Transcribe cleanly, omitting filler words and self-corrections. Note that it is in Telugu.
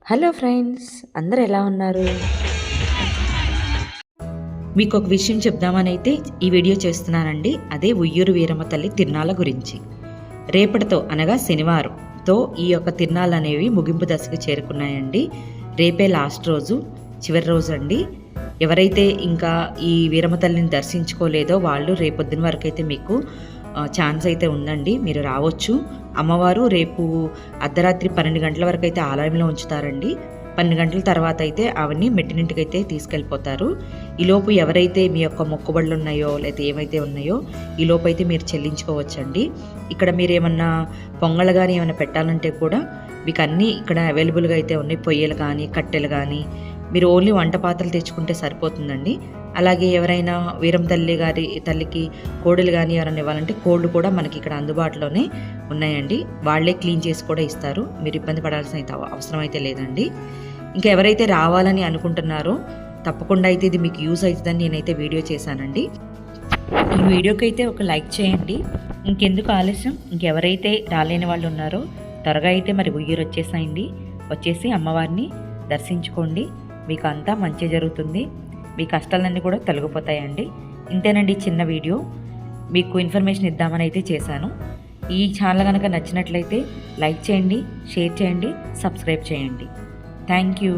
హలో ఫ్రెండ్స్, అందరు ఎలా ఉన్నారు? మీకు ఒక విషయం చెప్దామని అయితే ఈ వీడియో చేస్తున్నానండి. అదే ఉయ్యూరు వీరమ్మ తల్లి తిరునాళ్ళ గురించి. రేపటితో అనగా శనివారంతో ఈ యొక్క తిరునాళ్ళు అనేవి ముగింపు దశకు చేరుకున్నాయండి. రేపే లాస్ట్ రోజు, చివరి రోజు అండి. ఎవరైతే ఇంకా ఈ వీరమ్మ తల్లిని దర్శించుకోలేదో వాళ్ళు రేపొద్దున వరకు అయితే మీకు ఛాన్స్ అయితే ఉందండి. మీరు రావచ్చు. అమ్మవారు రేపు అర్ధరాత్రి 12 గంటల వరకు అయితే ఆలయంలో ఉంచుతారండి. 12 గంటల తర్వాత అయితే అవన్నీ మెట్టినింటికైతే తీసుకెళ్ళిపోతారు. ఈలోపు ఎవరైతే మీ యొక్క మొక్కుబడులు ఉన్నాయో లేదా ఏమైతే ఉన్నాయో ఈలోపు అయితే మీరు చెల్లించుకోవచ్చండి. ఇక్కడ మీరు ఏమన్నా పొంగళ్ళు కానీ ఏమైనా పెట్టాలంటే కూడా మీకు అన్నీ ఇక్కడ అవైలబుల్గా అయితే ఉన్నాయి. పొయ్యలు కానీ కట్టెలు కానీ మీరు ఓన్లీ వంట పాత్రలు తెచ్చుకుంటే సరిపోతుందండి. అలాగే ఎవరైనా వీరం తల్లికి కోడులు కానీ ఎవరైనా ఇవ్వాలంటే కోళ్ళు కూడా మనకి ఇక్కడ అందుబాటులోనే ఉన్నాయండి. వాళ్ళే క్లీన్ చేసి కూడా ఇస్తారు. మీరు ఇబ్బంది పడాల్సిన అయితే అవసరం అయితే లేదండి. ఇంకా ఎవరైతే రావాలని అనుకుంటున్నారో తప్పకుండా అయితే ఇది మీకు యూజ్ అవుతుందని నేనైతే వీడియో చేశానండి. ఈ వీడియోకి అయితే ఒక లైక్ చేయండి. ఇంకెందుకు ఆలస్యం, ఇంకెవరైతే రాలేని వాళ్ళు ఉన్నారో త్వరగా అయితే మరి ఉయ్యూరు వచ్చేసి అమ్మవారిని దర్శించుకోండి. మీకు అంతా మంచి జరుగుతుంది. మీ కష్టాలన్నీ కూడా తొలగిపోతాయండి. ఇంతేనండి చిన్న వీడియో, మీకు ఇన్ఫర్మేషన్ ఇద్దామని అయితే చేశాను. ఈ ఛానల్ కనుక నచ్చినట్లయితే లైక్ చేయండి, షేర్ చేయండి, సబ్స్క్రైబ్ చేయండి. Thank you.